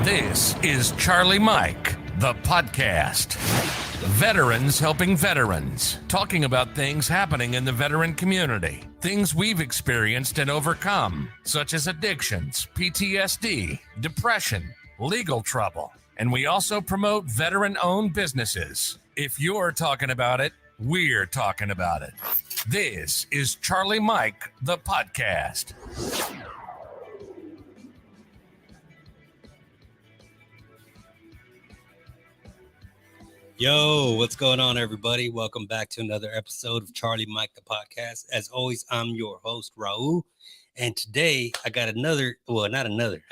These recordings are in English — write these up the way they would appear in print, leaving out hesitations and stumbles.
This is Charlie Mike, the podcast. Veterans helping veterans, talking about things happening in the veteran community, things we've experienced and overcome, such as addictions, PTSD, depression, legal trouble. And we also promote veteran-owned businesses. If you're talking about it, we're talking about it. This is Charlie Mike, the podcast. Yo, what's going on, everybody? Welcome back to another episode of Charlie Mike, the podcast. As always, I'm your host, Raul. And today I got I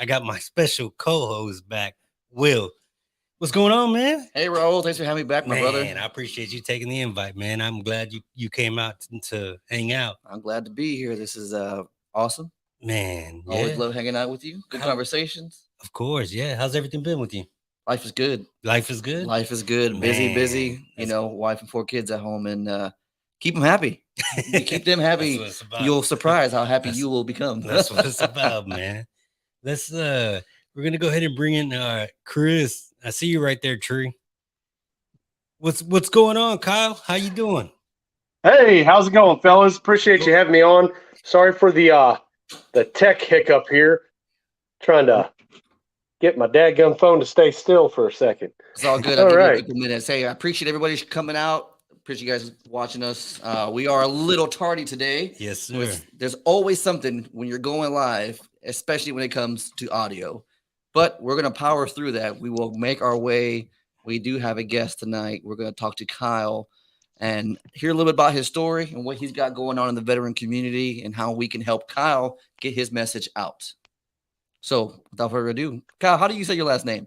got my special co-host back, Will. What's going on, man? Hey, Raul. Thanks for having me back, my brother. Man, I appreciate you taking the invite, man. I'm glad you came out to hang out. I'm glad to be here. This is awesome. Man, Always love hanging out with you. Good conversations. Of course, yeah. How's everything been with you? Life is good. Life is good? Life is good. Busy. You know, wife and 4 kids at home, and keep them happy. You keep them happy. You'll surprise how happy you will become. That's what it's about, man. We're gonna go ahead and bring in Chris. I see you right there, Tree. What's going on, Kyle? How you doing? Hey, how's it going, fellas? Appreciate you having me on. Sorry for the tech hiccup here. Trying to get my dadgum phone to stay still for a second. It's all good. I'll give you a couple minutes. Hey, I appreciate everybody coming out. Appreciate you guys watching us. We are a little tardy today. Yes, sir. There's always something when you're going live, especially when it comes to audio. But we're going to power through that. We will make our way. We do have a guest tonight. We're going to talk to Kyle and hear a little bit about his story and what he's got going on in the veteran community and how we can help Kyle get his message out. So without further ado, Kyle, how do you say your last name?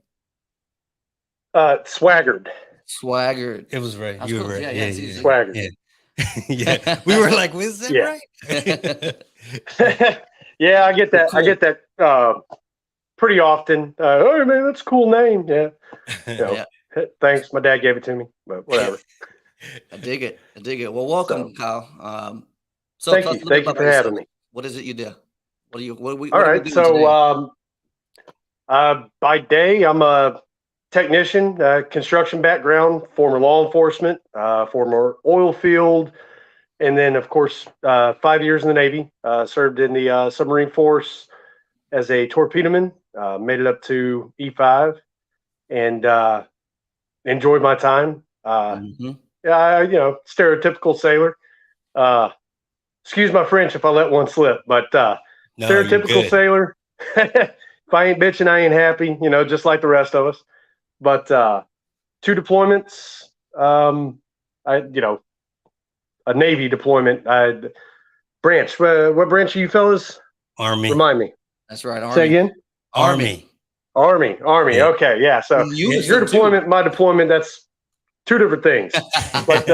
Swaggered. Swaggered. It was right. That's You cool. were right. Yeah, Swaggered. Yeah. Yeah. We were like, was that right? Yeah, I get that. Cool. I get that pretty often. Oh man, that's a cool name. Yeah. Thanks. My dad gave it to me, but whatever. I dig it. Well, welcome, Kyle. Thank you for having me. What is it you do? All right. So by day, I'm a technician, construction background, former law enforcement, former oil field, and then, of course, 5 years in the Navy. Served in the submarine force as a torpedoman, made it up to E5, and enjoyed my time. Stereotypical sailor. Excuse my French if I let one slip, but No, stereotypical sailor. If I ain't bitching, I ain't happy, just like the rest of us. But 2 deployments, a Navy deployment. Branch. What branch are you fellas? Army. Remind me. That's right. Army. Say again? Army. Yeah. Okay, yeah. So your deployment, my deployment, that's 2 different things. But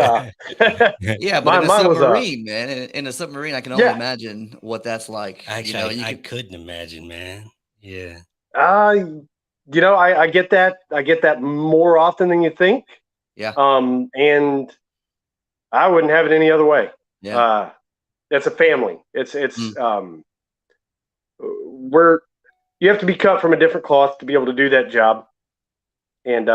yeah, but in a submarine, man. In a submarine, I can only imagine what that's like. Actually, I couldn't imagine, man. Yeah. I get that. I get that more often than you think. Yeah. And I wouldn't have it any other way. Yeah. It's a family. You have to be cut from a different cloth to be able to do that job. And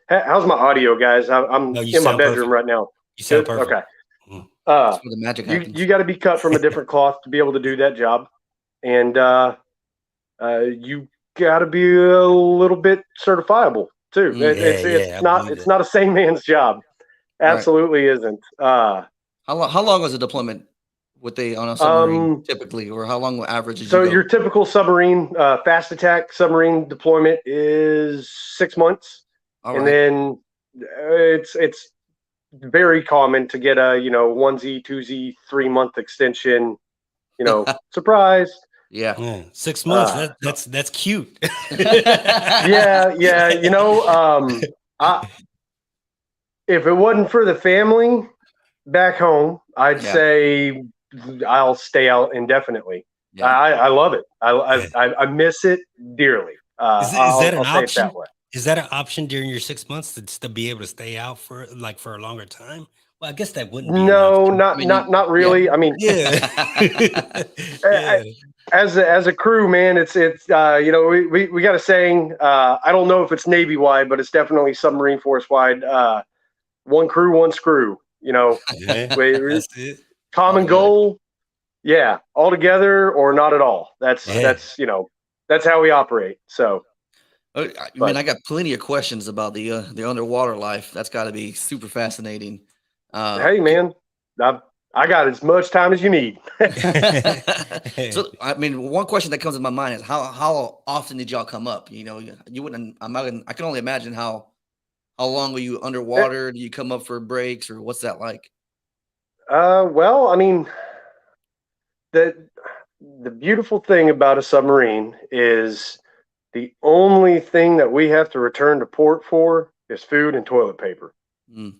how's my audio, guys? I'm in my bedroom right now. You sound perfect. Okay. That's where the magic happens. You got to be cut from a different cloth to be able to do that job. And you got to be a little bit certifiable too. It's not a same man's job. Absolutely isn't. How long was a deployment on a submarine typically, or how long average? So your typical submarine fast attack submarine deployment is 6 months, then it's very common to get a 1Z, 2Z, 3-month extension. Surprise. Yeah. 6 months. That's cute. Yeah. If it wasn't for the family back home, I'd say I'll stay out indefinitely. Yeah. I love it. I miss it dearly. Is that an option? Is that an option during your 6 months to be able to stay out for a longer time? Well, I guess that wouldn't be an No, option. not really. yeah. I mean, Yeah. I- as a crew, man, it's we got a saying. I don't know if it's Navy wide, but it's definitely submarine force wide. One crew, one screw. Yeah, We that's it. common Altogether. goal. Yeah, all together or not at all. That's Yeah. that's how we operate. So I But- I got plenty of questions about the underwater life. That's got to be super fascinating. hey, man, I got as much time as you need. So one question that comes to my mind is how often did y'all come up? You wouldn't. I can only imagine how long were you underwater? Do you come up for breaks or what's that like? Well, I mean, the beautiful thing about a submarine is the only thing that we have to return to port for is food and toilet paper. Mm.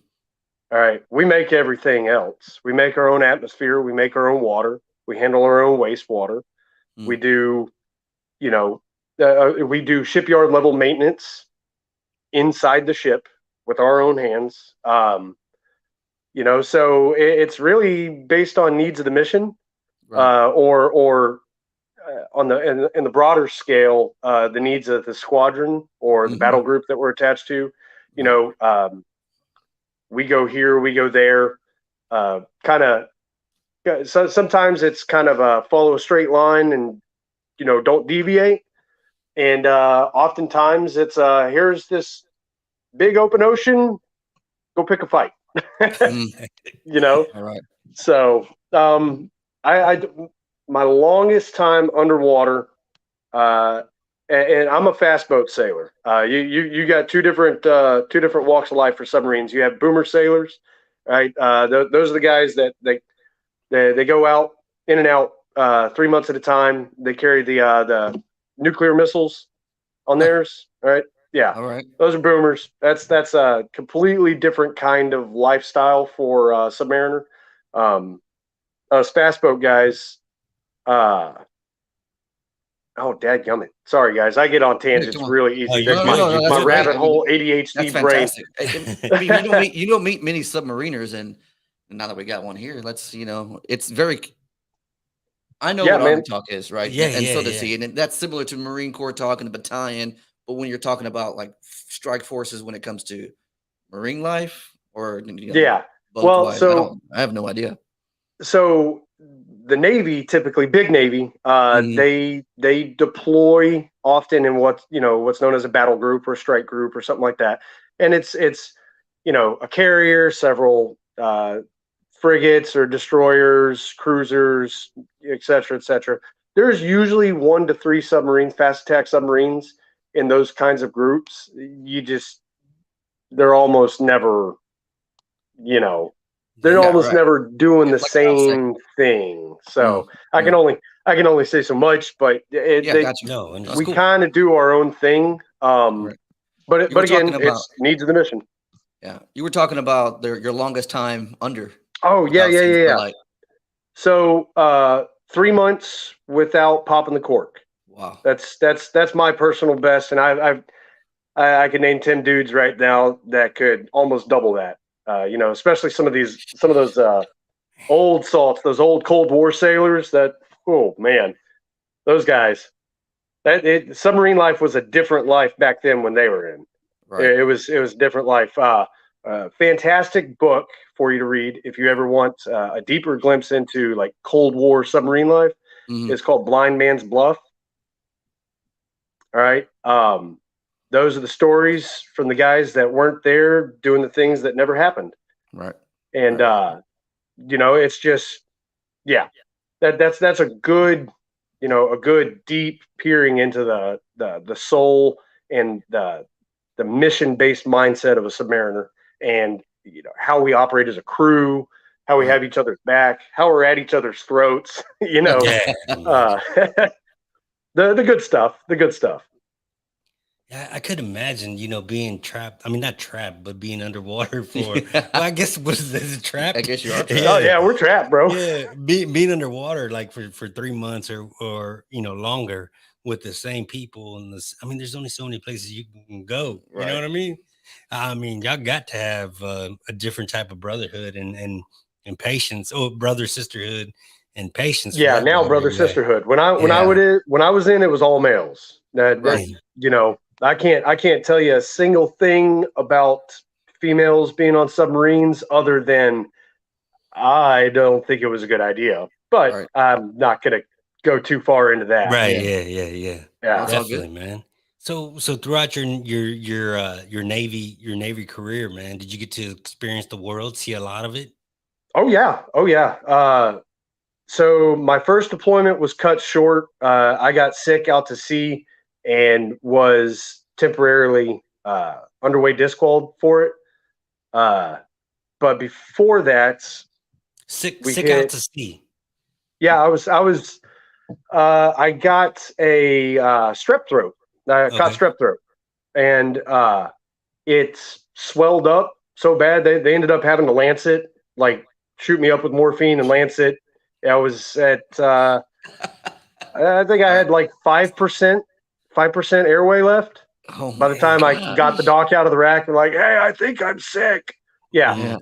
All right. We make everything else. We make our own atmosphere. We make our own water. We handle our own wastewater. Mm. We do, we do shipyard level maintenance inside the ship with our own hands. So it's really based on needs of the mission, Right. or on in the broader scale, the needs of the squadron or the Mhm. battle group that we're attached to. We go here, we go there. So sometimes it's kind of follow a straight line and don't deviate. And oftentimes it's here's this big open ocean, go pick a fight. Mm. All right. So I my longest time underwater, and I'm a fast boat sailor. You got two different walks of life for submarines. You have boomer sailors, right? Those are the guys that they go out in and out 3 months at a time. They carry the nuclear missiles on theirs, right? Yeah, All right. those are boomers. That's a completely different kind of lifestyle for submariner. Us fast boat guys. Oh, dadgummit. Sorry, guys. I get on tangents come on. really Oh, easy. you're That's good. my, You're my good. rabbit hole ADHD That's brain. fantastic. You don't meet many submariners, and now that we got one here, it's very. I know Yeah, what man. Army talk is, right? Yeah, and yeah, so does yeah. he, and that's similar to Marine Corps talk and the battalion. But when you're talking about like strike forces, when it comes to Marine life or Yeah. boat Well, wise, so I have no idea. so the Navy, typically big Navy, Mhm. they deploy often in what's known as a battle group or a strike group or something like that. And it's a carrier, several frigates or destroyers, cruisers, et cetera, et cetera. There's usually 1 to 3 submarines, fast attack submarines in those kinds of groups. They're almost never, they're Yeah. almost right. never doing Yeah, the like an outside. same thing. So I Yeah. can only say so much, but Yeah, got you. No, That's we cool. kind of do our own thing. Right. You were But talking again, about it's needs of the mission. you were talking about your longest time under Oh yeah, without yeah, seeing yeah, yeah. sunlight. So 3 months without popping the cork. Wow. That's my personal best, and I can name 10 dudes right now that could almost double that. Especially some of those old salts, those old Cold War sailors. Oh man, those guys. Submarine life was a different life back then when they were in. Right. It was a different life. Fantastic book for you to read if you ever want a deeper glimpse into like Cold War submarine life. Mhm. It's called Blind Man's Bluff. All right. Those are the stories from the guys that weren't there doing the things that never happened. Right. And Right. it's just that's a good a good deep peering into the soul and the mission based mindset of a submariner, and how we operate as a crew, how we Right. have each other's back, how we're at each other's throats. Yeah. The good stuff. The good stuff. Yeah, I could imagine, being trapped. I mean, not trapped, but being underwater for. Well, I guess was it trapped? I guess you are trapped. Oh yeah, we're trapped, bro. Yeah, being underwater like for 3 months or longer with the same people and this. I mean, there's only so many places you can go. You know Right. what I mean? I mean, y'all got to have a different type of brotherhood and patience, or brother sisterhood and patience. Yeah, For now that brother matter. sisterhood. When I Yeah. when I was in, it was all males. That Right. you know, I can't tell you a single thing about females being on submarines other than I don't think it was a good idea. But Right. I'm not gonna go too far into that. Right? Yeah. Yeah. Well, it's Yeah. all good. Definitely, man. So throughout your Navy career, man, did you get to experience the world, see a lot of it? Oh yeah. Oh yeah. So my first deployment was cut short. I got sick out to sea and was temporarily underway disqual for it. But before that, we Sick out hit. to sea. Yeah, I got a strep throat. I caught Okay. strep throat, and it swelled up so bad they ended up having to lance it, like shoot me up with morphine and lance it. I was at I think I had like 5% airway left. Oh By the my time I got the gosh. doc out of the rack, and like, hey, I think I'm sick. Yeah. Mhm. Yeah.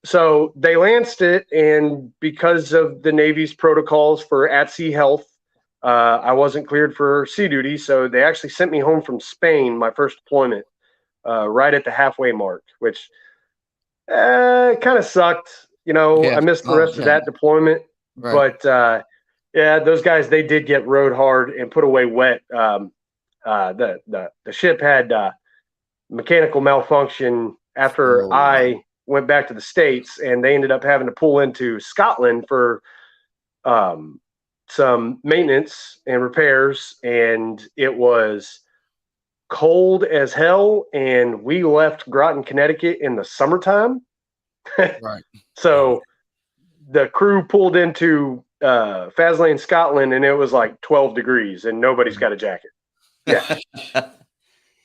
So they lanced it, and because of the Navy's protocols for at sea health, I wasn't cleared for sea duty. So they actually sent me home from Spain, my first deployment, right at the halfway mark, which kind of sucked. You know, Yeah. I missed the Oh, rest of yeah. that deployment, Right. but yeah, those guys they did get rode hard and put away wet. The ship had mechanical malfunction after Oh. I went back to the States, and they ended up having to pull into Scotland for some maintenance and repairs, and it was cold as hell. And we left Groton, Connecticut in the summertime. Right. So the crew pulled into Faslane, Scotland, and it was like 12 degrees, and nobody's got a jacket. Yeah.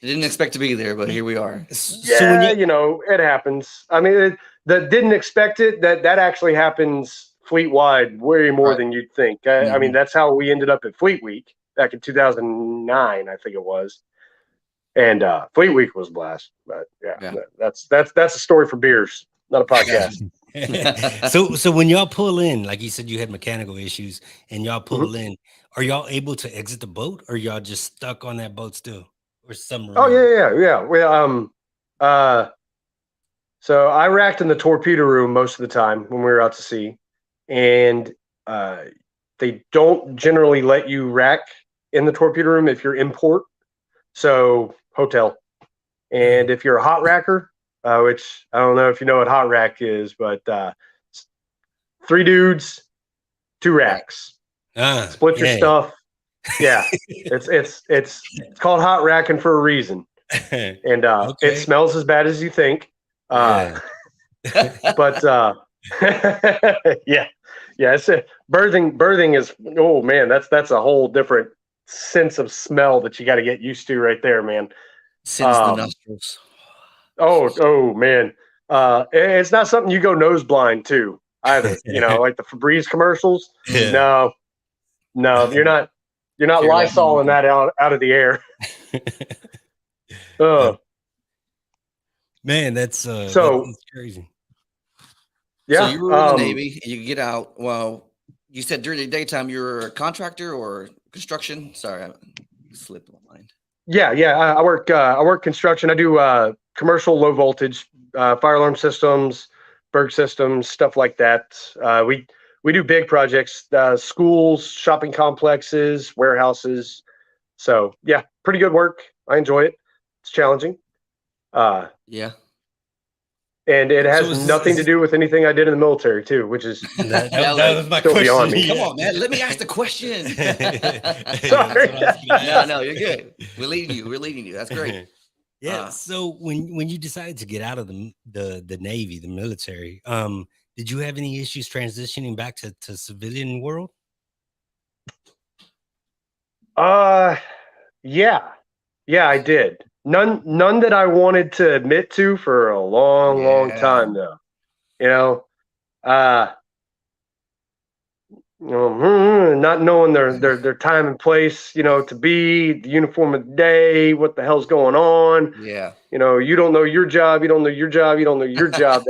Didn't expect to be there, but here we are. So when Yeah, you you know, it happens. I mean, that didn't expect it. That actually happens fleet wide way more Right. than you'd think. I mean, that's how we ended up at Fleet Week back in 2009, I think it was. And Fleet Week was a blast. But yeah, Yeah. that's a story for beers, not a podcast. so when y'all pull in, like you said, you had mechanical issues, and y'all pull Mhm. in, are y'all able to exit the boat, or y'all just stuck on that boat still, or submarine? Oh yeah. So I racked in the torpedo room most of the time when we were out to sea, and they don't generally let you rack in the torpedo room if you're in port. So hotel, and if you're a hot racker, which I don't know if you know what hot rack is, but 3 dudes, 2 racks, split your Yeah. stuff. Yeah, it's called hot racking for a reason, and Okay. it smells as bad as you think. Yeah. But yeah, it's birthing is, oh man, that's a whole different sense of smell that you got to get used to right there, man. Since the nostrils. Oh man, it's not something you go nose blind to either. You know, like the Febreze commercials. Yeah. No, you're not Fear that Lysoling monkey. that out of the air. Man, that's So crazy. yeah, So you were in the Navy and you get out. Well, you said during the daytime you were a contractor or construction. Sorry, I slipped my mind. Yeah. I work construction. I do commercial low voltage fire alarm systems, Berg systems, stuff like that. We do big projects, schools, shopping complexes, warehouses. So yeah, pretty good work. I enjoy it. It's challenging. Yeah. And it has So nothing to do with anything I did in the military too, which is that like, was my still question. beyond me. Come on, man. Let me ask the question. Sorry. No, you're good. We're leading you. That's great. Yeah. So when you decided to get out of the Navy, the military, did you have any issues transitioning back to civilian world? Yeah, I did. None that I wanted to admit to for a long time though. You know, not knowing their time and place, to be the uniform of the day, what the hell's going on. Yeah. You don't know your job, you don't know your job, you don't know your job.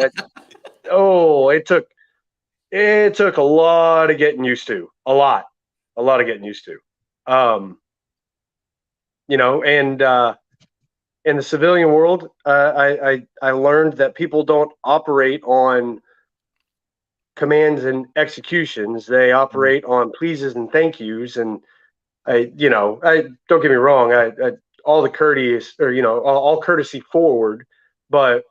It took a lot of getting used to, a lot of getting used to. And in the civilian world, I learned that people don't operate on commands and executions. They operate on pleases and thank yous. And I don't get me wrong. I all the courteous, or all courtesy forward, but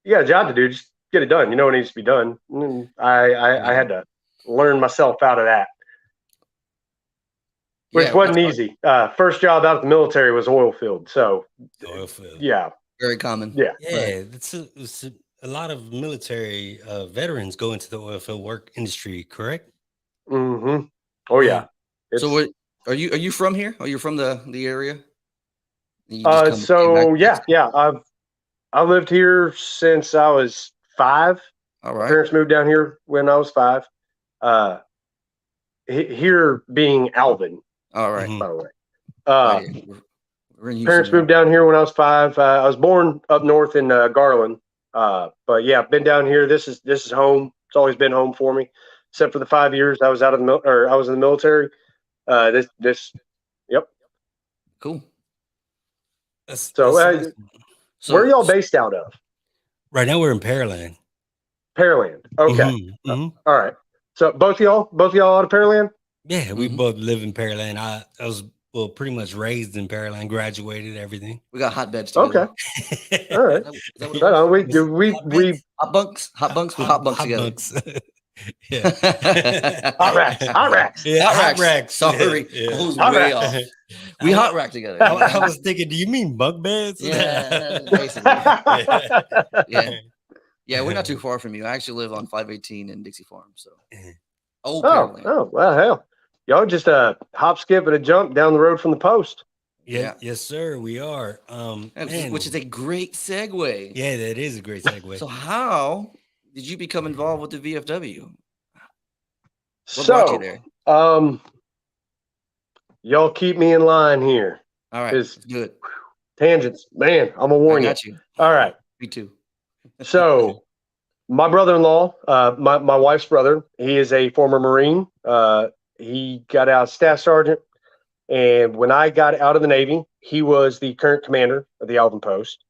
you got a job to do. Just get it done. You know what needs to be done. And I had to learn myself out of that, which wasn't easy. First job out of the military was oil field. So Oil field. yeah, Very common. yeah. Yeah, it's a lot of military veterans go into the oil field work industry, correct? Mm-hmm. Oh yeah. So what are you from here? Are you from the area? I lived here since I was 5. All My right. parents moved down here when I was 5. Here being Alvin, All right. by the way. We're in Houston Parents now. moved down here when I was 5. I was born up north in Garland. But yeah, been down here. This is home. It's always been home for me, except for the 5 years I was I was in the military. Yep. Cool. So where are y'all based out of? Right now we're in Pearland. Pearland. Okay. All right. So both y'all out of Pearland? Yeah, we both live in Pearland. I was pretty much raised in Pearland, graduated, everything. We got hotbeds together. Okay. All right. Hot bunks with hot bunks together. Bunks. Yeah. Hot racks. Yeah, hot racks. Sorry. Yeah. I was way off. We hot rack together. I was thinking, do you mean bunk beds? Yeah, basically. Yeah, we're not too far from you. I actually live on 518 in Dixie Farm. So, well, hell, y'all just hop, skip, and a jump down the road from the post. Yeah, yes, sir. We are. Which is a great segue. Yeah, that is a great segue. So, how did you become involved with the VFW? What So, brought you there? Y'all keep me in line here. All right, good. Tangents, man. I'm gonna warn you. All right. Me too. So, my brother-in-law, my wife's brother, he is a former Marine. He got out staff sergeant, and when I got out of the Navy, he was the current commander of the Alvin Post,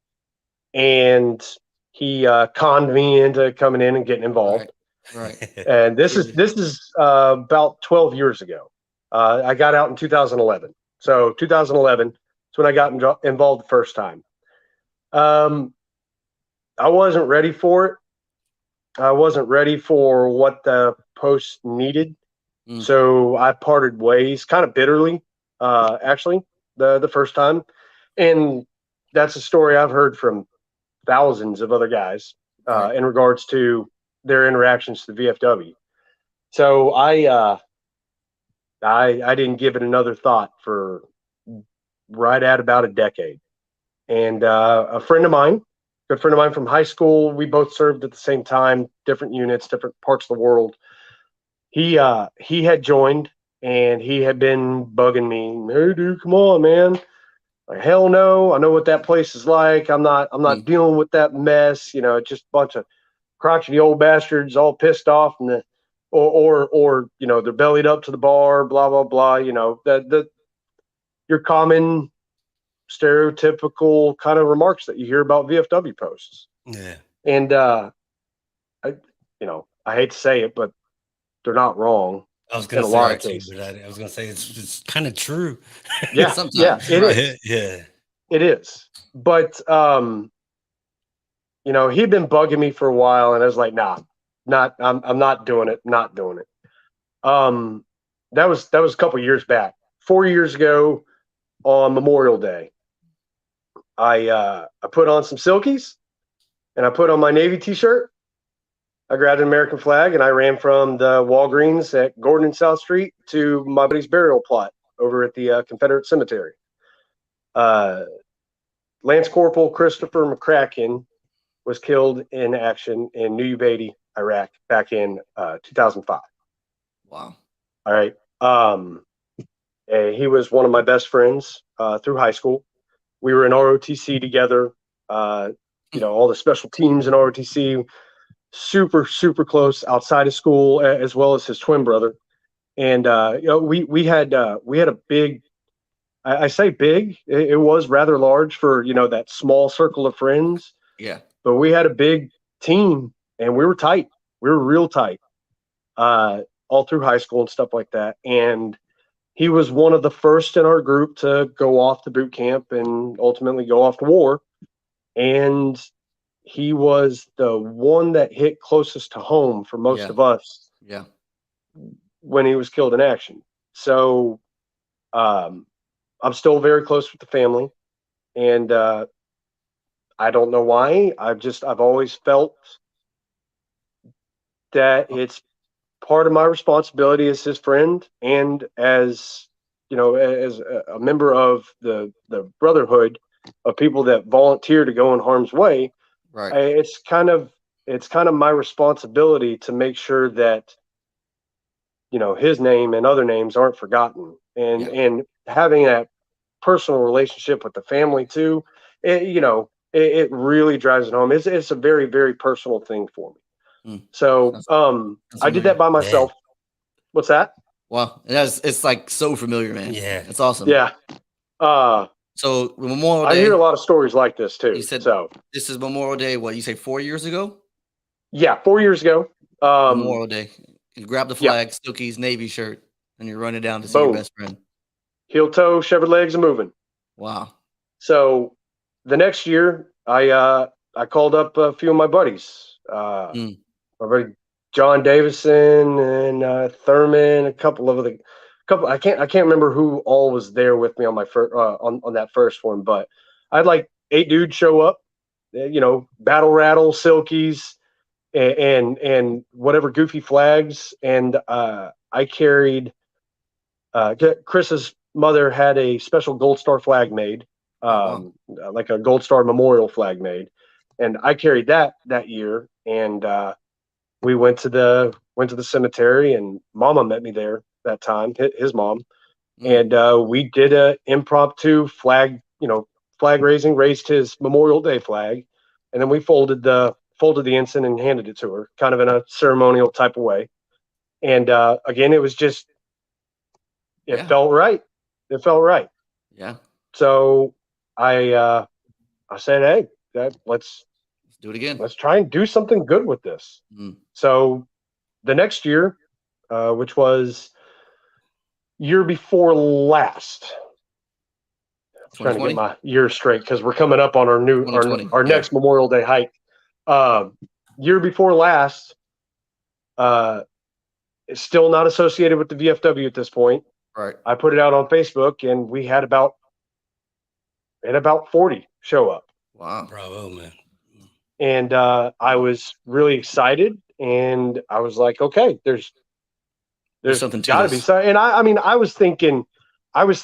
and he conned me into coming in and getting involved. Right. And this is about 12 years ago. I got out in 2011. So 2011 is when I got involved the first time. I wasn't ready for it. I wasn't ready for what the post needed. So I parted ways kind of bitterly, actually, the first time. And that's a story I've heard from thousands of other guys in regards to their interactions to the VFW. So I didn't give it another thought for right at about a decade. And a friend of mine, good friend of mine from high school, we both served at the same time, different units, different parts of the world. He had joined, and he had been bugging me. Hey, dude, come on, man. Like, hell no. I know what that place is like. I'm not dealing with that mess. Just a bunch of crotchety old bastards all pissed off, and or they're bellied up to the bar, blah blah blah. Your common stereotypical kind of remarks that you hear about VFW posts. Yeah. And I hate to say it, but they're not wrong. I was going to say, a lot of cases. I was going to say it's kind of true. Yeah, sometimes. Yeah, it is. Yeah, it is. But he'd been bugging me for a while, and I was like, I'm not doing it. Not doing it. That was a couple of years back. 4 years ago on Memorial Day, I put on some silkies, and I put on my Navy t-shirt. I grabbed an American flag, and I ran from the Walgreens at Gordon and South Street to my buddy's burial plot over at the Confederate Cemetery. Lance Corporal Christopher McCracken was killed in action in New Ubaidi, Iraq, back in 2005. Wow. All right. He was one of my best friends through high school. We were in ROTC together. All the special teams in ROTC, super, super close outside of school, as well as his twin brother. And we had a big. I say big. It was rather large for that small circle of friends. Yeah. But we had a big team, and we were tight. We were real tight, all through high school and stuff like that. And he was one of the first in our group to go off to boot camp and ultimately go off to war. And he was the one that hit closest to home for most of us. Yeah. When he was killed in action. So I'm still very close with the family. And I don't know why. I've always felt that it's part of my responsibility as his friend and as a member of the brotherhood of people that volunteer to go in harm's way. Right. It's kind of my responsibility to make sure that his name and other names aren't forgotten, and having that personal relationship with the family too. It really drives it home. It's a very, very personal thing for me. So I did that by myself. Yeah. What's that? Wow, it's like so familiar, man. Yeah. It's awesome. Yeah. So Memorial Day. I hear a lot of stories like this too. You said so. This is Memorial Day. What you say? 4 years ago? Yeah, 4 years ago. Memorial Day. You grab the flag, Stokey's Navy shirt, and you're running down to see your best friend. Heel toe, shepherd legs, and moving. Wow. So the next year, I called up a few of my buddies. My buddy John Davison and Thurman, a couple. I can't remember who all was there with me on my first on that first one, but I had like 8 dudes show up. Battle rattle, silkies, and whatever goofy flags, and I carried. Chris's mother had a special Gold Star flag made, like a Gold Star memorial flag made, and I carried that year. And we went to the cemetery, and Mama met me there that time, his mom, and we did a impromptu flag raising, raised his Memorial Day flag, and then we folded the ensign and handed it to her, kind of in a ceremonial type of way. And again, it was just. It felt right. It felt right. Yeah. So I said, hey, let's do it again. Let's try and do something good with this. So the next year, which was year before last, I'm trying to get my years straight because we're coming up on our next Memorial Day hike. Year before last, it's still not associated with the VFW at this point. Right. I put it out on Facebook, and we had about 40 show up. Wow. Bravo, man. And I was really excited, and I was like, okay, there's something got to be something. And I was thinking, what's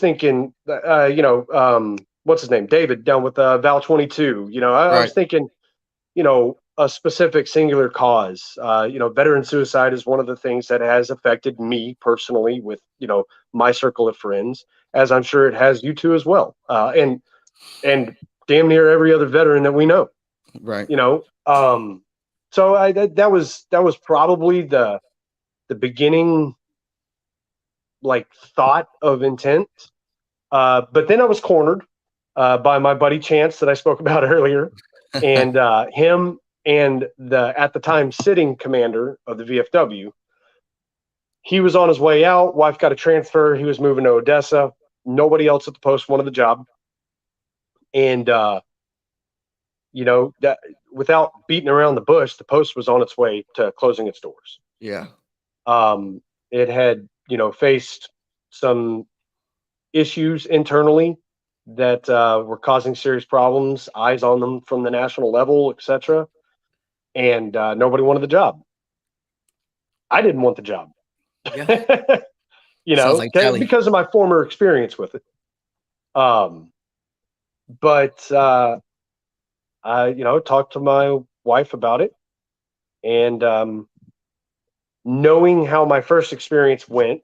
his name? David down with Val 22. I was thinking, a specific singular cause. Veteran suicide is one of the things that has affected me personally with, my circle of friends, as I'm sure it has you too as well. And damn near every other veteran that we know. Right. So that was probably the beginning, like, thought of intent. But then I was cornered by my buddy Chance that I spoke about earlier, and him and the at the time sitting commander of the VFW. He was on his way out. Wife got a transfer. He was moving to Odessa. Nobody else at the post wanted the job. And that without beating around the bush, the post was on its way to closing its doors. Yeah. It had, faced some issues internally that were causing serious problems, eyes on them from the national level, etc. And nobody wanted the job. I didn't want the job. Yeah. Because of my former experience with it. But I, talked to my wife about it, and knowing how my first experience went,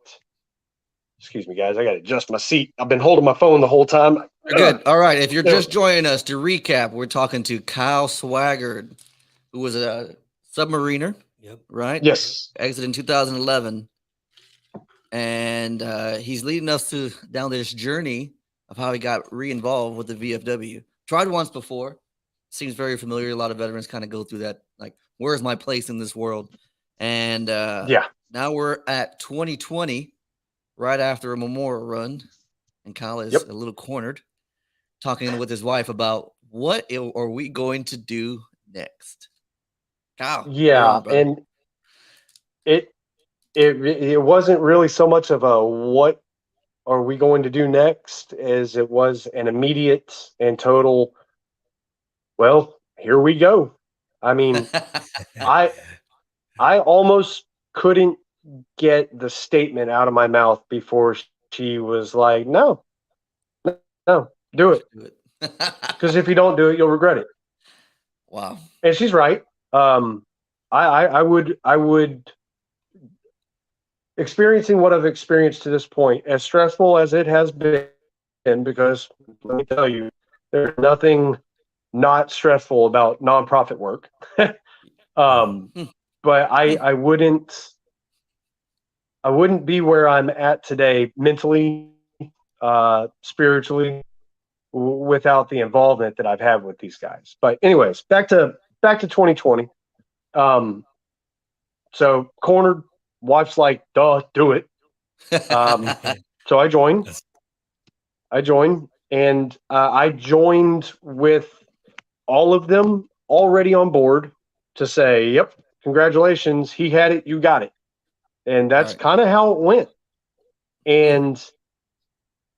Excuse me, guys. I got to adjust my seat. I've been holding my phone the whole time. Good. All right. If you're just joining us, to recap, we're talking to Kyle Swaggered, who was a submariner. Yep. Right. Yes. Exited in 2011, and he's leading us down this journey of how he got re-involved with the VFW. Tried once before. Seems very familiar. A lot of veterans kind of go through that. Like, where's my place in this world? And now we're at 2020. Right after a memorial run, and Kyle is a little cornered, talking with his wife about what are we going to do next. Kyle, yeah, and it wasn't really so much of a what are we going to do next as it was an immediate and total. Well, here we go. I mean, I almost couldn't get the statement out of my mouth before she was like, no, do it. Because if you don't do it, you'll regret it. Wow. And she's right. I would experiencing what I've experienced to this point, as stressful as it has been, because let me tell you, there's nothing not stressful about nonprofit work. But I wouldn't be where I'm at today mentally, spiritually, without the involvement that I've had with these guys. But anyways, back to 2020. So cornered, wife's like, duh, do it. So I joined, and I joined with all of them already on board to say, yep, congratulations, he had it, you got it. And that's kind of how it went. And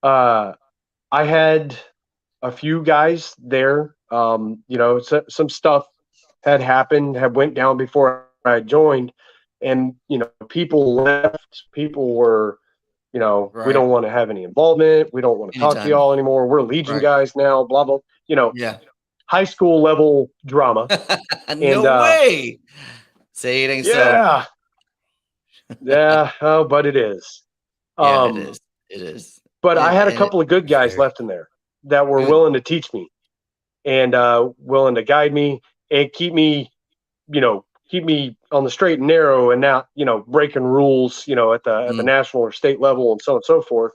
I had a few guys there. Some stuff had happened, had went down before I joined. And, people left. People were, we don't want to have any involvement. We don't want to talk to y'all anymore. We're Legion guys now, blah, blah. High school level drama. No way. Say it ain't so. Yeah, but it is. It is. But I had a couple of good guys left in there that were willing to teach me and willing to guide me and keep me on the straight and narrow, and not, breaking rules, at the national or state level and so on and so forth.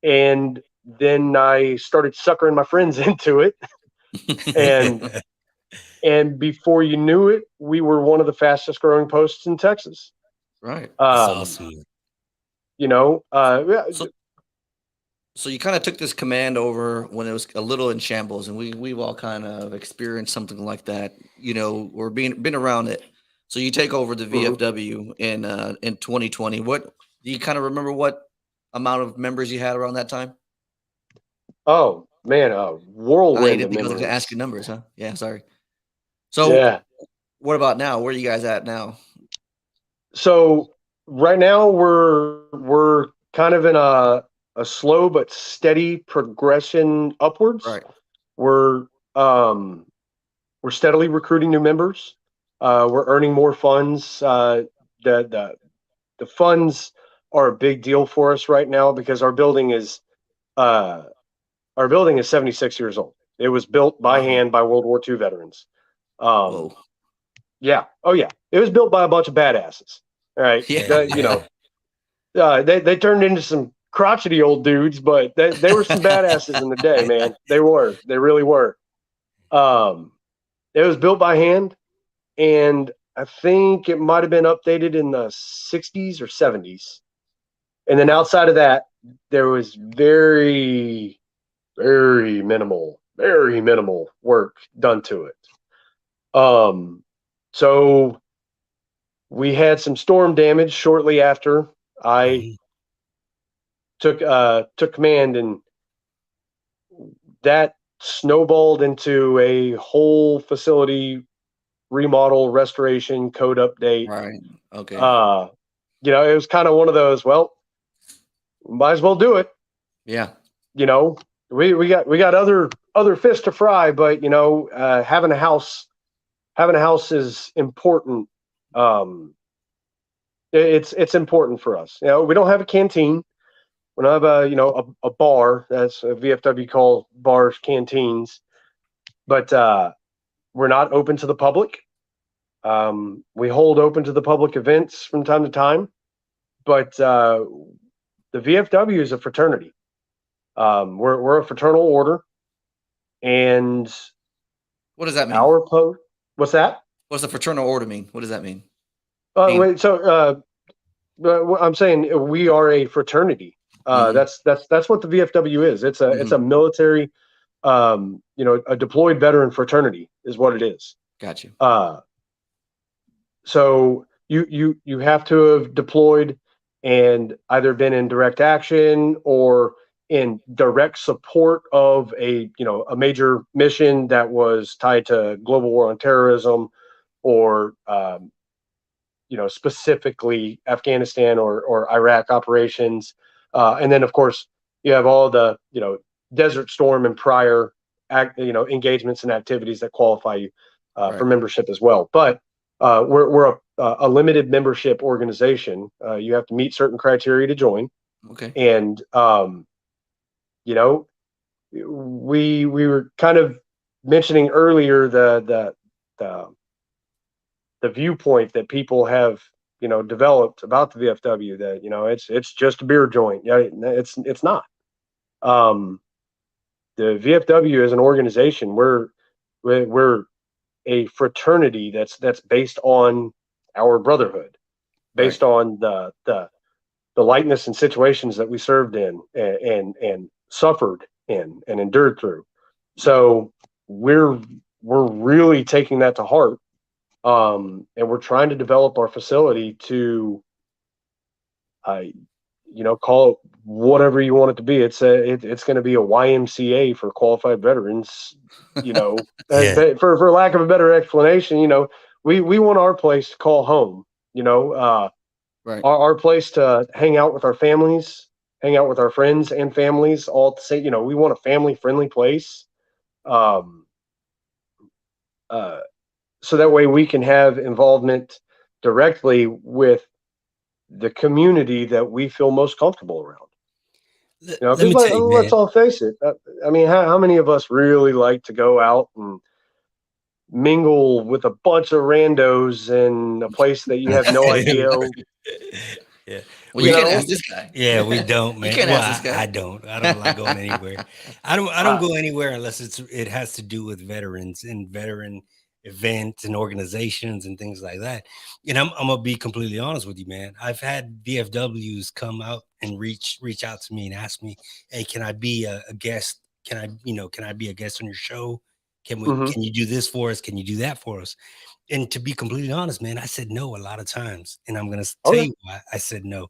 And then I started suckering my friends into it. And before you knew it, we were one of the fastest growing posts in Texas. Right. That's awesome. So you kind of took this command over when it was a little in shambles, and we've all kind of experienced something like that, or been around it. So you take over the VFW in 2020. What do you kind of remember? What amount of members you had around that time? Oh man, whirlwind. I didn't think I was going to ask you numbers, huh? Yeah, sorry. So what about now? Where are you guys at now? So right now we're kind of in a slow but steady progression upwards. Right. We're steadily recruiting new members. We're earning more funds. The funds are a big deal for us right now because our building is 76 years old. It was built by hand by World War II veterans. Yeah. Oh yeah. It was built by a bunch of badasses. All right. Yeah. They turned into some crotchety old dudes, but they were some badasses in the day, man. They really were. It was built by hand, and I think it might have been updated in the 60s or 70s. And then outside of that, there was very, very minimal work done to it. So we had some storm damage shortly after I took command, and that snowballed into a whole facility remodel, restoration, code update. Right. Okay. It was kind of one of those, well, might as well do it. Yeah. We got other fish to fry, but having a house is important. It's important for us. We don't have a canteen. when I have a bar, that's a VFW call bars, canteens, but we're not open to the public. We hold open to the public events from time to time, but the VFW is a fraternity. We're a fraternal order, and What does that mean? our post. What's that? What's a fraternal order mean? What does that mean? Wait, so I'm saying we are a fraternity. That's what the VFW is. It's a military, a deployed veteran fraternity is what it is. Got you. So you have to have deployed and either been in direct action or in direct support of a major mission that was tied to global war on terrorism, or specifically Afghanistan or Iraq operations. And then, of course, you have all the, Desert Storm and prior, engagements and activities that qualify you for membership as well. But we're a limited membership organization. You have to meet certain criteria to join. Okay. And, we were kind of mentioning earlier the viewpoint that people have, developed about the VFW, that, it's just a beer joint. Yeah, it's not. The VFW is an organization. We're a fraternity that's based on our brotherhood, based on the lightness and situations that we served in and suffered in and endured through. So we're really taking that to heart. And we're trying to develop our facility to, call it whatever you want it to be. It's going to be a YMCA for qualified veterans, Yeah. for lack of a better explanation, we want our place to call home, our place to hang out with our families, hang out with our friends and families, all to say, we want a family friendly place. So that way we can have involvement directly with the community that we feel most comfortable around. Let me tell you, let's man. all face it. I mean, how many of us really like to go out and mingle with a bunch of randos in a place that you have no idea? Yeah. Well, you can't ask this guy. Yeah, we don't, man. You can't ask this guy. I don't like going anywhere. I don't go anywhere unless it has to do with veterans and veteran events and organizations and things like that. And I'm gonna be completely honest with you, man. I've had VFWs come out and reach out to me and ask me, "Hey, can I be a guest? Can I be a guest on your show? Can you do this for us? Can you do that for us?" And to be completely honest, man, I said no a lot of times. And I'm gonna tell you why I said no.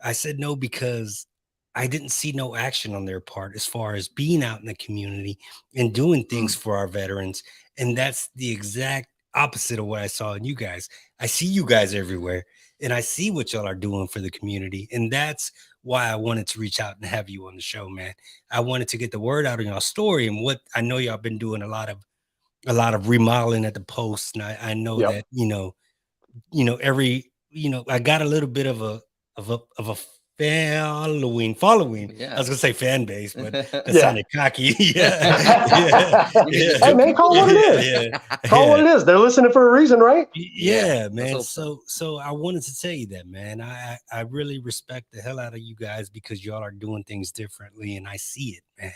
I said no because I didn't see no action on their part as far as being out in the community and doing things for our veterans. And that's the exact opposite of what I saw in you guys. I see you guys everywhere and I see what y'all are doing for the community. And that's why I wanted to reach out and have you on the show, man. I wanted to get the word out on y'all story and what I know y'all been doing a lot of remodeling at the post. And I know that, I got a little bit of a following. Yeah. I was gonna say fan base, but that Yeah. sounded cocky. yeah. Hey man, call it what it is. Call it what it is. They're listening for a reason, right? Yeah, man. So I wanted to tell you that, man. I really respect the hell out of you guys because y'all are doing things differently, and I see it, man.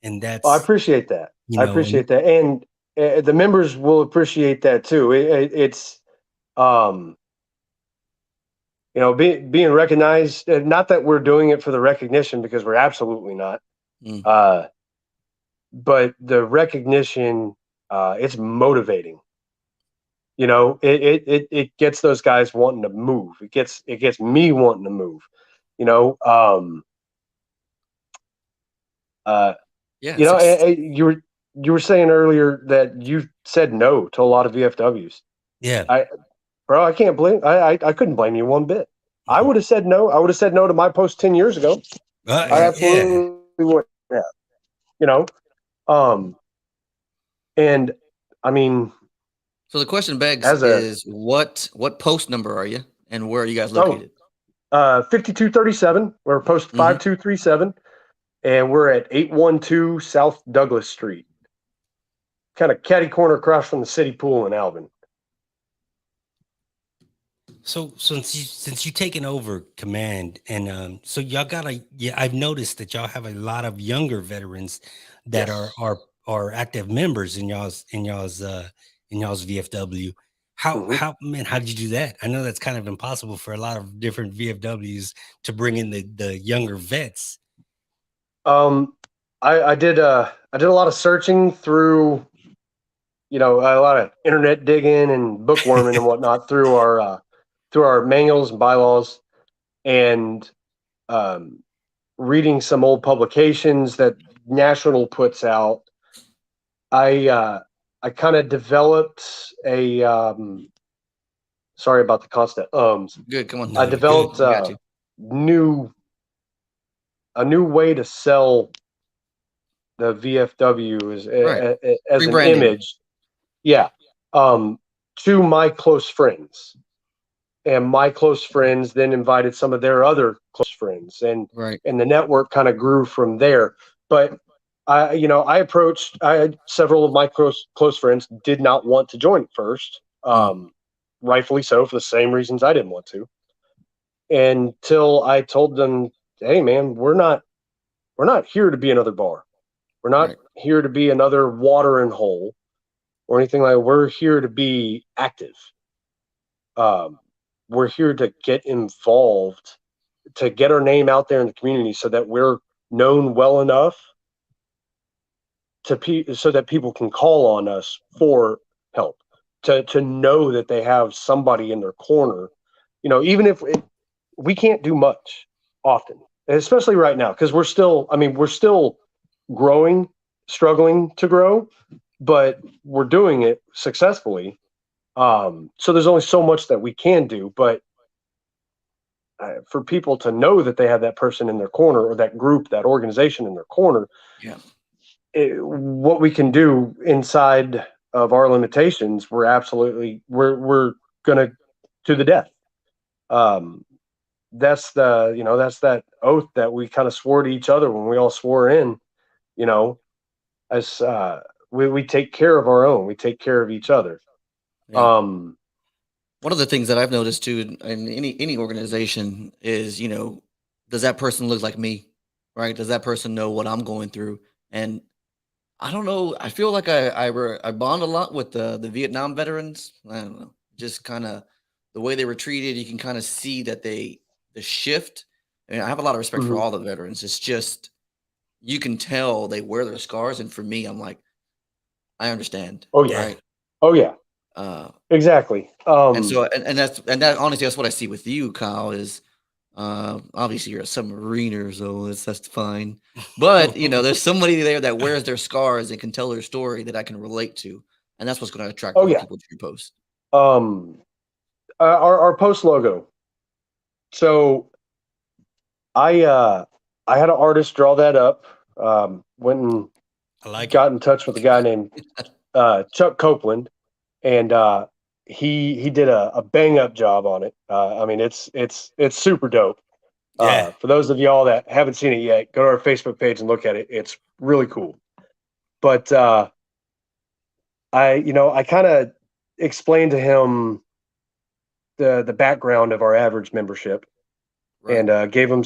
And that's I appreciate that. I appreciate that, and the members will appreciate that too. It's being recognized. Not that we're doing it for the recognition, because we're absolutely not. But the recognition, it's motivating. It gets those guys wanting to move. It gets me wanting to move. You were saying earlier that you said no to a lot of VFWs. Yeah. Bro, I can't blame. I couldn't blame you one bit. I would have said no. I would have said no to my post 10 years ago. I absolutely would have. And I mean, so the question begs is what post number are you and where are you guys located? 5237. We're post 5237, and we're at 812 South Douglas Street. Kind of catty corner across from the city pool in Alvin. So since you taken over command, and so y'all got I've noticed that y'all have a lot of younger veterans that are active members in y'all's VFW. How did you do that? I know that's kind of impossible for a lot of different VFWs to bring in the younger vets. I did a lot of searching through, a lot of internet digging and bookworming and whatnot through our manuals and bylaws, and reading some old publications that National puts out. I kind of developed a sorry about the constant ums. Good, come on. I developed a new way to sell the VFW as an image. Yeah. To my close friends. And my close friends then invited some of their other close friends, and the network kind of grew from there. But I had several of my close friends did not want to join at first, rightfully so, for the same reasons I didn't want to. Until I told them, "Hey, man, we're not here to be another bar. We're not here to be another watering hole or anything like that. We're here to be active. We're here to get involved, to get our name out there in the community so that we're known well enough so that people can call on us for help, to know that they have somebody in their corner, even if we can't do much often, especially right now, because we're still growing, struggling to grow, but we're doing it successfully. So there's only so much that we can do, but for people to know that they have that person in their corner, or that group, that organization in their corner, what we can do inside of our limitations, we're going to the death. That's that oath that we kind of swore to each other when we all swore in, as we take care of our own, we take care of each other. Yeah. One of the things that I've noticed too in any organization is, does that person look like me, right? Does that person know what I'm going through? And I don't know. I feel like I bond a lot with the Vietnam veterans. I don't know, just kind of the way they were treated. You can kind of see that the shift. And I have a lot of respect for all the veterans. It's just, you can tell they wear their scars. And for me, I'm like, I understand. Oh yeah. Right? Oh yeah. Exactly. And so, and that honestly, that's what I see with you, Kyle, is obviously you're a submariner, so that's fine. But there's somebody there that wears their scars and can tell their story that I can relate to, and that's what's going to attract more people to your post. Our post logo. So I had an artist draw that up. Went and got in touch with a guy named Chuck Copeland. And he did a bang up job on it. It's super dope. For those of y'all that haven't seen it yet, go to our Facebook page and look at it. It's really cool. But I kind of explained to him the background of our average membership, and gave him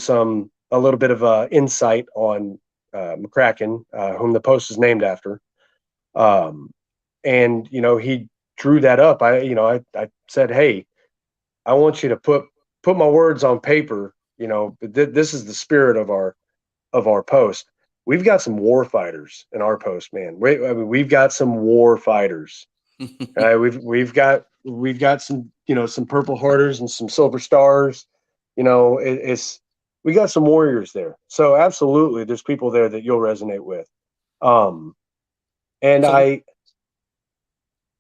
a little bit of insight on McCracken, whom the post is named after. And he drew that up. I said, hey, I want you to put my words on paper. This is the spirit of our post. We've got some war fighters in our post, man. We've got some war fighters. We've got some some Purple Hearters and some Silver Stars. We got some warriors there. So absolutely, there's people there that you'll resonate with.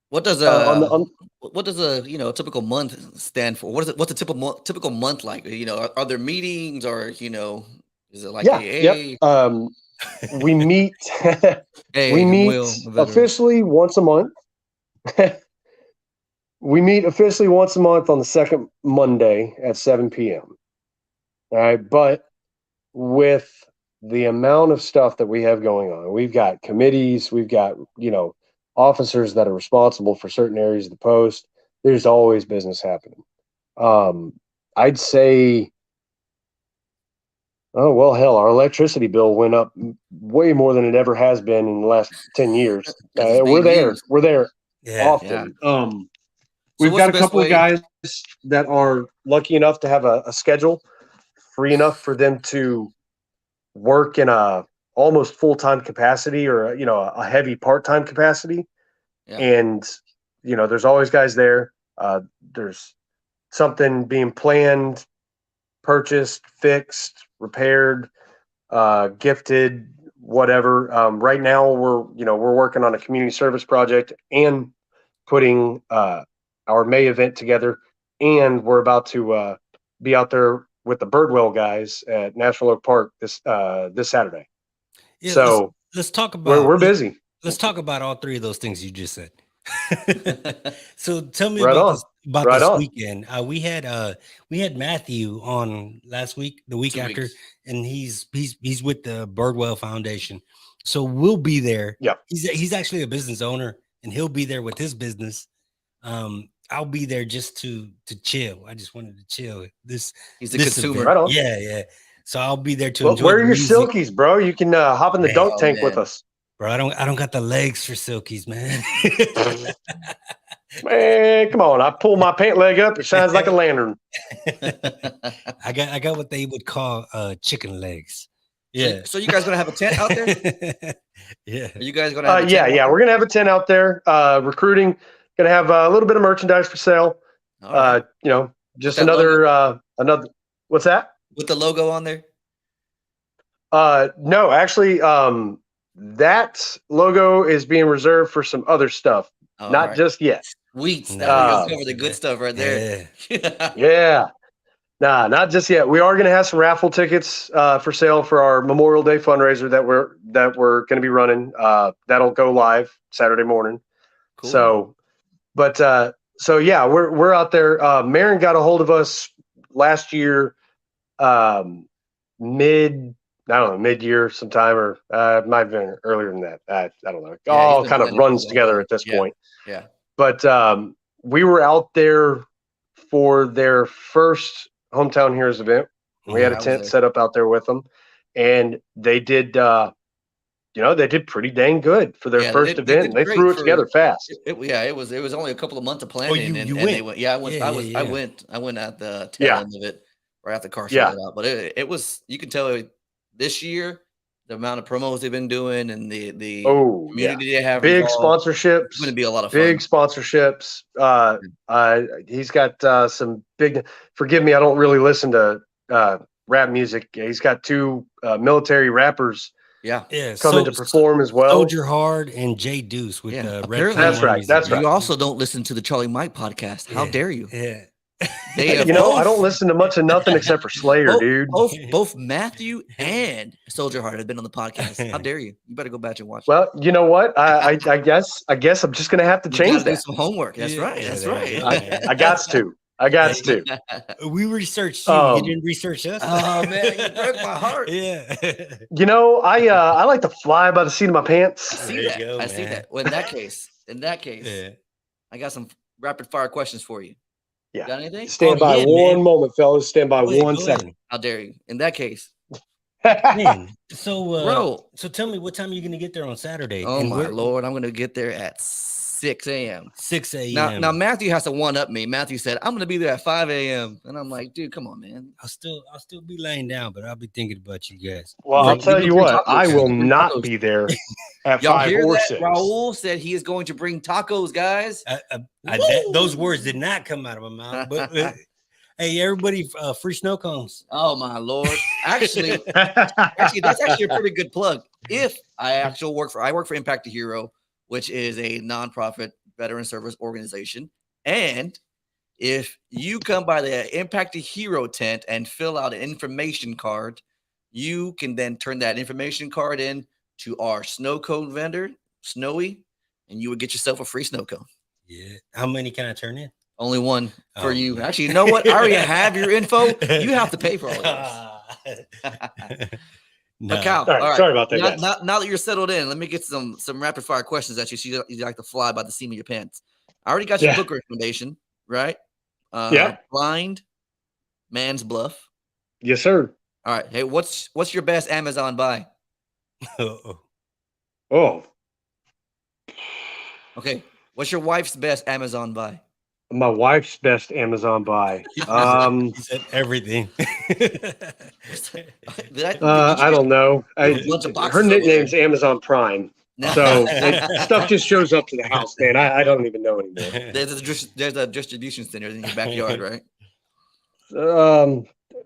What does a typical month stand for? What's a typical month like? Are there meetings, or is it like we meet officially once a month. We meet officially once a month on the second Monday at 7 p.m. All right. But with the amount of stuff that we have going on, we've got committees, we've got, officers that are responsible for certain areas of the post. There's always business happening. I'd say, oh, well, hell, our electricity bill went up way more than it ever has been in the last 10 years. We're there. used. We're there Yeah. often. So We've what's got the a best couple of way- guys that are lucky enough to have a schedule free enough for them to work in a almost full-time capacity or, a heavy part-time capacity. Yeah. And, there's always guys there. There's something being planned, purchased, fixed, repaired, gifted, whatever. Right now we're working on a community service project and putting our May event together, and we're about to be out there with the Birdwell guys at National Oak Park this Saturday. Yeah, So let's talk about we're busy. Let's talk about all three of those things you just said. So tell me Right about on. this Right on. weekend. We had Matthew on last week, the week 2 after, weeks. and he's with the Birdwell Foundation. So we'll be there. Yeah. He's actually a business owner, and he'll be there with his business. I'll be there just to chill. I just wanted to chill. He's a this consumer. event. Right on. Yeah. So I'll be there to Well, enjoy. where are the your music. silkies, bro? You can hop in the Man. dunk Oh, tank with man. us. Bro, I don't got the legs for silkies, man. Man, come on. I pull my pant leg up. It shines like a lantern. I got what they would call chicken legs. Yeah. So you guys gonna have a tent out there? Yeah. Are you guys gonna have a tent Yeah. out there? We're going to have a tent out there. Recruiting. Going to have a little bit of merchandise for sale. All right. Just That another, what's that? With the logo on there? No, actually, that logo is being reserved for some other stuff. All Not right. just yet. Sweet. Nice. That way you'll cover the good stuff right there. Yeah. Nah, not just yet. We are going to have some raffle tickets for sale for our Memorial Day fundraiser that we're going to be running. That'll go live Saturday morning. Cool. So yeah, we're out there. Marin got a hold of us last year, mid-year sometime, or might have been earlier than that. I don't know. It Yeah, all he's been kind of planning for a runs long together time. at this Yeah. point. Yeah. But we were out there for their first Hometown Heroes event. We had I a was tent there. set up out there with them, and they did. They did pretty dang good for their Yeah, first they event. did They great threw it for- together fast. It was only a couple of months of planning. you and went? they went. Yeah, I went. Yeah, I yeah. went. I went at the tail Yeah. end of it, right after car Yeah. sold out. But it was. You can tell this year the amount of promos they've been doing and the community they have. Big involved, sponsorships. It's going to be a lot of fun. Big sponsorships. He's got some big. Forgive me, I don't really listen to rap music. He's got two military rappers Yeah. coming to perform as well. Soldier Hard and Jay Deuce with Yeah, Red apparently- Flame That's right, Music. that's right. You also don't listen to the Charlie Mike podcast. How Yeah, dare you? Yeah. They have I don't listen to much of nothing except for Slayer, dude. Both Matthew and Soldier Heart have been on the podcast. How dare you? You better go back and watch. Well, you know what? I guess I'm just gonna have to You change gotta do that. some homework. That's Yeah, right. yeah, That's there right. you go. I got to. I got to. We researched you. Um, You didn't research us. Oh man, you broke my heart. Yeah. I like to fly by the seat of my pants. I see There you that. go, I see man. that. Well, in that case, Yeah. I got some rapid fire questions for you. Yeah. Got anything? Stand by yeah, one man. moment, fellas. Stand by Go ahead, 1 go second. How dare you? In that case, Man, so bro. so tell me what time are you gonna get there on Saturday? Oh And my where- lord, I'm gonna get there at 6 a.m. 6 a.m. Now Matthew has to one up me. Matthew said I'm gonna be there at 5 a.m. and I'm like, dude, come on, man. I'll still be laying down, but I'll be thinking about you guys. Well, Bro, I'll tell you you bring what, tacos. I will You bring not tacos. be there at Y'all 5 hear or that? 6. Raul said he is going to bring tacos, guys. Those words did not come out of my mouth. But hey, everybody, free snow cones. Oh my lord! Actually, that's actually a pretty good plug. If I work for Impact the Hero, which is a nonprofit veteran service organization, and if you come by the Impact the Hero tent and fill out an information card, you can then turn that information card in to our snow cone vendor, Snowy, and you would get yourself a free snow cone. Yeah. How many can I turn in? Only one for Oh, you. man. Actually, you know what? I already have your info. You have to pay for all of this. But Cal, All right, all right. sorry about that, guys. Now that you're settled in, let me get some rapid fire questions at you. So you like to fly by the seam of your pants. I already got your book recommendation, right? Yeah. Blind Man's Bluff. Yes, sir. All right. Hey, what's your best Amazon buy? Oh, Okay. What's your wife's best Amazon buy? my wife's best Amazon buy. He said everything. I don't know. Bunch of Her boxes over nickname's there. Amazon Prime. So stuff just shows up to the house, man. I don't even know anymore. There's a distribution center in your backyard, right?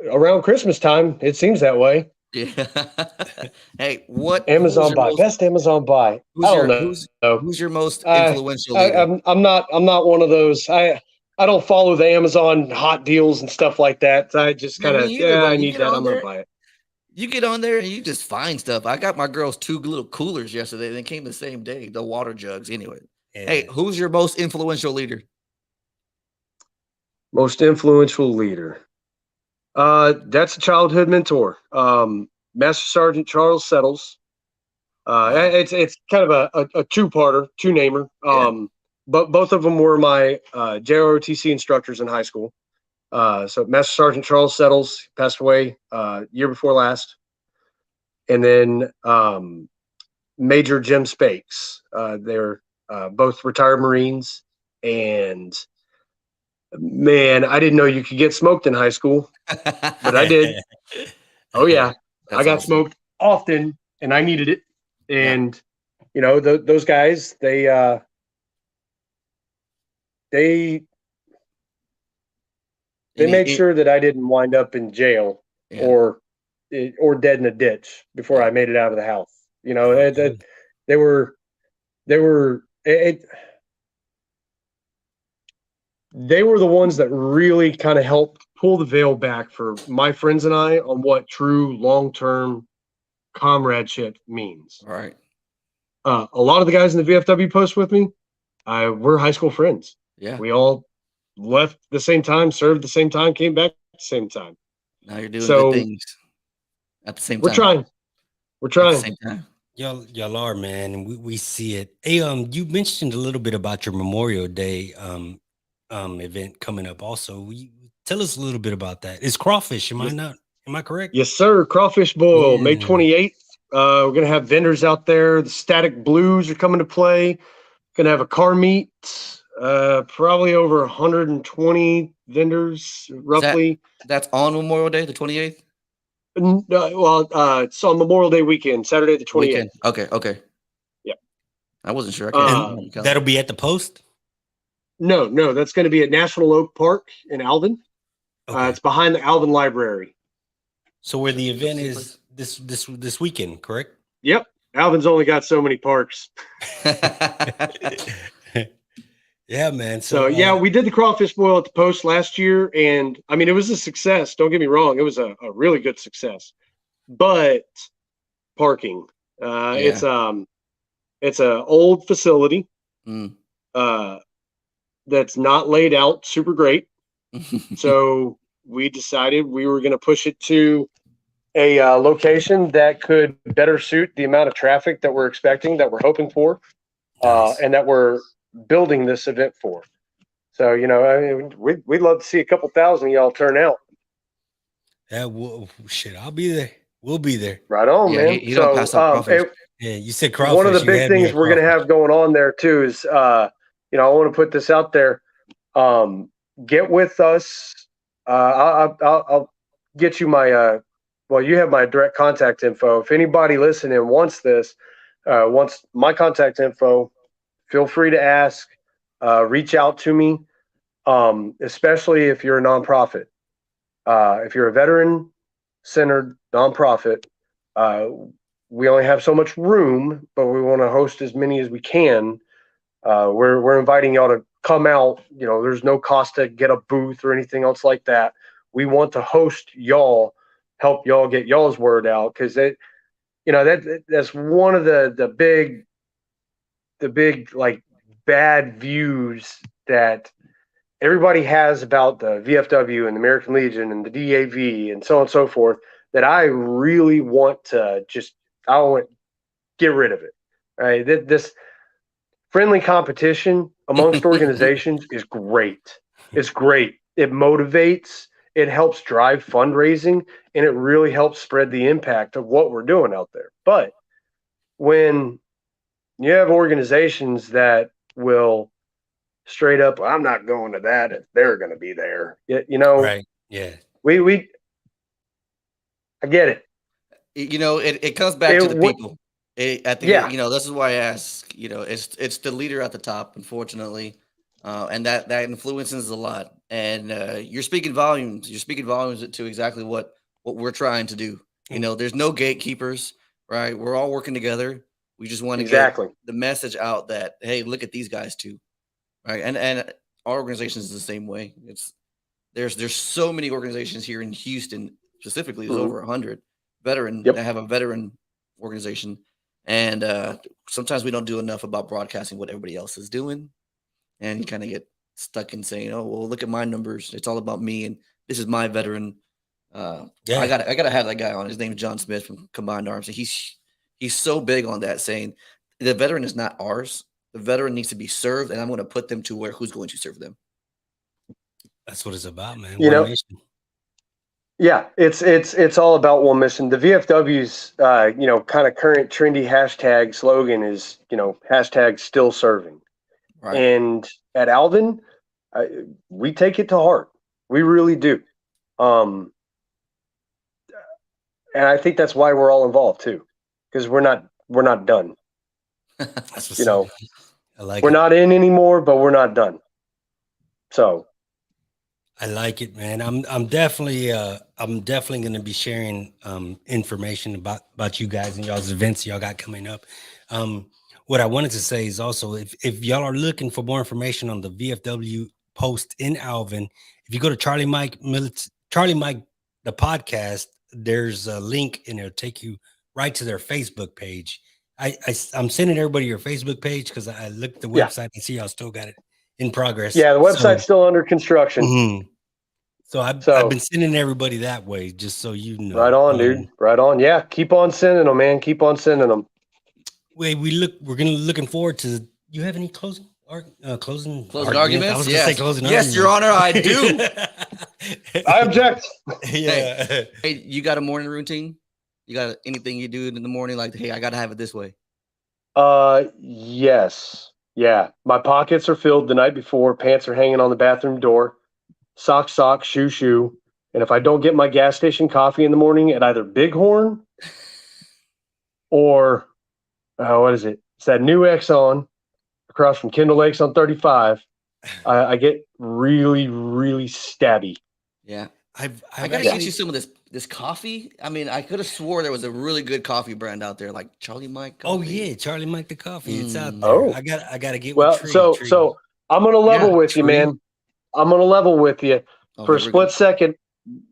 Around Christmas time, it seems that way. Yeah. Hey, what Amazon buy, best Amazon buy. I don't know. Who's your most influential leader? I'm not one of those. I don't follow the Amazon hot deals and stuff like that. I just kind of I need that. I'm gonna buy it. You get on there and you just find stuff. I got my girls 2 little coolers yesterday. They came the same day. The water jugs, anyway. Yeah. Hey, who's your most influential leader? Most influential leader. That's a childhood mentor. Master Sergeant Charles Settles. It's kind of a two-parter, two-namer. But both of them were my JROTC instructors in high school. So Master Sergeant Charles Settles passed away year before last. And then Major Jim Spakes. They're both retired Marines. And man, I didn't know you could get smoked in high school, but I did. Oh yeah. I got smoked often and I needed it. And you know, those guys, they made sure that I didn't wind up in jail or dead in a ditch before I made it out of the house. You know, they were the ones that really kind of helped pull the veil back for my friends and I on what true long-term comradeship means. All right. A lot of the guys in the VFW post with me, we're high school friends. Yeah. We all left the same time, served the same time, came back at the same time. Now you're doing good things at the same time. We're trying. At the same time. Y'all are, man, and we see it. Hey, you mentioned a little bit about your Memorial Day event coming up. Also, tell us a little bit about that. It's crawfish, am I correct? Yes, sir. Crawfish boil, May 28th. We're gonna have vendors out there. The Static Blues are coming to play. Gonna have a car meet. Probably over 120 vendors, roughly. That's on Memorial Day, the 28th. It's on Memorial Day weekend, Saturday the 28th. Okay. Yeah, I wasn't sure. That'll be at the post. No, that's going to be at National Oak Park in Alvin. Okay. It's behind the Alvin Library. So where the event is this weekend, correct? Yep. Alvin's only got so many parks. Yeah, man. So we did the crawfish boil at the post last year, and I mean it was a success. Don't get me wrong, it was a really good success. But parking, it's an old facility that's not laid out super great. So we decided we were going to push it to a location that could better suit the amount of traffic that we're expecting, that we're hoping for, and that we're building this event for. So, you know, I mean, we'd love to see a couple thousand of y'all turn out. Yeah, shit, I'll be there. We'll be there. Right on, man. You don't pass up crawfish. You said crawfish. One of the big things we're going to have going on there too is, you know, I want to put this out there. Get with us. I'll get you my, you have my direct contact info. If anybody listening wants this, wants my contact info, feel free to ask, reach out to me, especially if you're a nonprofit. If you're a veteran-centered nonprofit, we only have so much room, but we want to host as many as we can. We're inviting y'all to come out. You know, there's no cost to get a booth or anything else like that. We want to host y'all, help y'all get y'all's word out, because that's one of the big like bad views that everybody has about the VFW and the American Legion and the DAV and so on and so forth that I really want to I want to get rid of it. Right? This friendly competition amongst organizations is great. It's great. It motivates, it helps drive fundraising, and it really helps spread the impact of what we're doing out there. But when you have organizations that will straight up, I'm not going to that if they're going to be there. Right. Yeah. I get it. It comes back to the people. I think this is why I ask. It's the leader at the top, unfortunately, and that influences a lot. And you're speaking volumes. You're speaking volumes to exactly what we're trying to do. There's no gatekeepers, right? We're all working together. We just want to get the message out that, hey, look at these guys too, right? And our organization is the same way. There's so many organizations here in Houston specifically. There's over 100 veteran that have a veteran organization, and sometimes we don't do enough about broadcasting what everybody else is doing, and you kind of get stuck in saying, oh, well, look at my numbers, it's all about me, and this is my veteran. I gotta have that guy on. His name is John Smith from Combined Arms, and he's so big on that, saying the veteran is not ours. The veteran needs to be served, and I'm going to put them to where who's going to serve them. That's what it's about, man. Yeah, it's all about one mission. The VFW's kind of current trendy hashtag slogan is hashtag still serving. Right. And at Alvin, we take it to heart. We really do. And I think that's why we're all involved too, because we're not done. We're not in anymore, but we're not done. So. I like it, man. I'm definitely going to be sharing information about you guys and y'all's events y'all got coming up. What I wanted to say is also, if y'all are looking for more information on the VFW post in Alvin, if you go to Charlie Mike the podcast, there's a link and it'll take you right to their Facebook page. I'm sending everybody your Facebook page because I looked at the website and see y'all still got it in progress. Yeah, the website's still under construction. Mm-hmm. So I've been sending everybody that way, just so you know. Right on, dude. Right on. Yeah, keep on sending them, man. Keep on sending them. We're looking forward to. You have any closing arguments? Yes, Your Honor, I do. I object. Yeah. Hey, you got a morning routine? You got anything you do in the morning? Like, hey, I gotta have it this way. Yes. Yeah. My pockets are filled the night before. Pants are hanging on the bathroom door. Sock, shoe. And if I don't get my gas station coffee in the morning at either Bighorn or what is it? It's that new Exxon across from Kendall Lakes on 35. I get really, really stabby. Yeah. I gotta get you some of this coffee. I mean, I could have swore there was a really good coffee brand out there, like Charlie Mike coffee. Oh yeah, Charlie Mike the coffee. It's out there. Oh. I gotta get so I'm gonna level with you, man. I'm going to level with you. For a split second,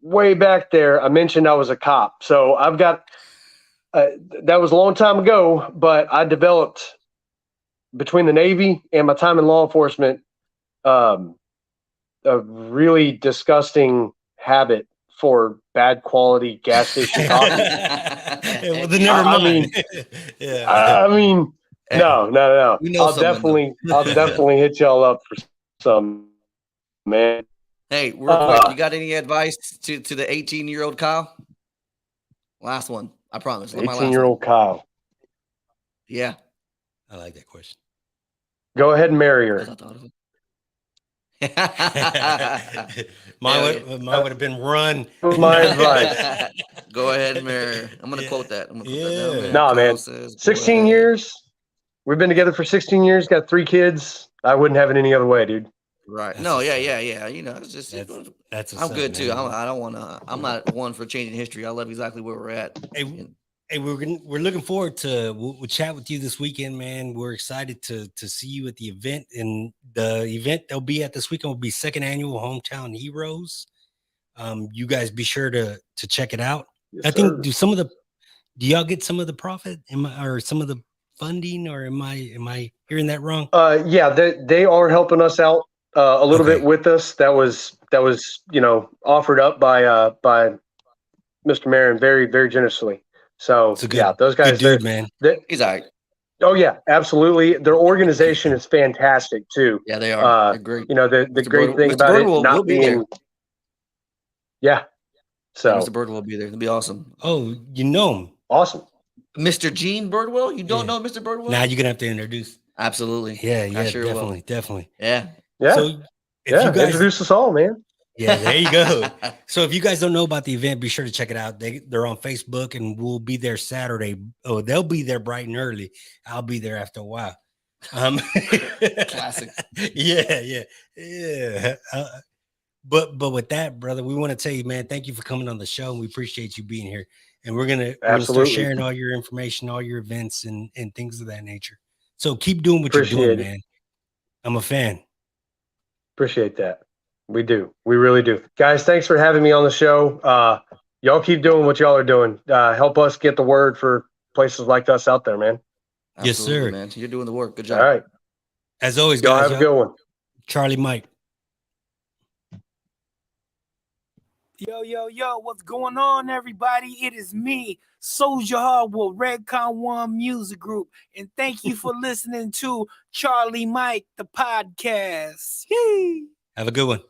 way back there, I mentioned I was a cop. So I've got, that was a long time ago, but I developed, between the Navy and my time in law enforcement, a really disgusting habit for bad quality gas station coffee. Well, then never mind. I mean, no. I'll definitely hit y'all up for some. Man, hey, real quick, you got any advice to the 18-year-old Kyle? Last one, I promise. 18-year-old Kyle. Yeah, I like that question. Go ahead and marry her. Mine would have been run. My advice. Go ahead and marry her. I'm gonna quote that. Nah, man. 16 years. We've been together for 16 years. Got 3 kids. I wouldn't have it any other way, dude. Right. It's just I'm good too. I'm not one for changing history. I love exactly where we're at. Hey, we're looking forward to we'll chat with you this weekend, man. We're excited to see you at the event, and the event they'll be at this weekend will be 2nd annual Hometown Heroes. You guys be sure to check it out. Yes, I think do y'all get some of the profit or some of the funding, or am I hearing that wrong? Yeah, they are helping us out a little bit with us. That was offered up by Mr. Marin very, very generously. So those guys, good dude, man. He's all right. Oh yeah, absolutely. Their organization is fantastic too. Yeah, they are. They're great. The great thing about it not being. Yeah. So Mr. Birdwell will be there. It'll be awesome. Oh, you know him. Awesome. Mr. Gene Birdwell? You don't know Mr. Birdwell? Now you're gonna have to introduce. Absolutely. Yeah, sure definitely. Yeah. So if you guys introduce us all, man. Yeah, there you go. So if you guys don't know about the event, be sure to check it out. They're on Facebook, and we'll be there Saturday. Oh, they'll be there bright and early. I'll be there after a while. Classic. Yeah. But with that, brother, we want to tell you, man, thank you for coming on the show. We appreciate you being here. And we're gonna start sharing all your information, all your events, and things of that nature. So keep doing what you're doing, man. I'm a fan. Appreciate that. We do. We really do. Guys, thanks for having me on the show. Y'all keep doing what y'all are doing. Help us get the word for places like us out there, man. Absolutely, yes, sir. Man. You're doing the work. Good job. All right. As always, y'all guys. Have a good one. Charlie Mike. Yo, what's going on, everybody? It is me, Soldier Hardwood, Redcon One Music Group, and thank you for listening to Charlie Mike, the podcast. Yay! Have a good one.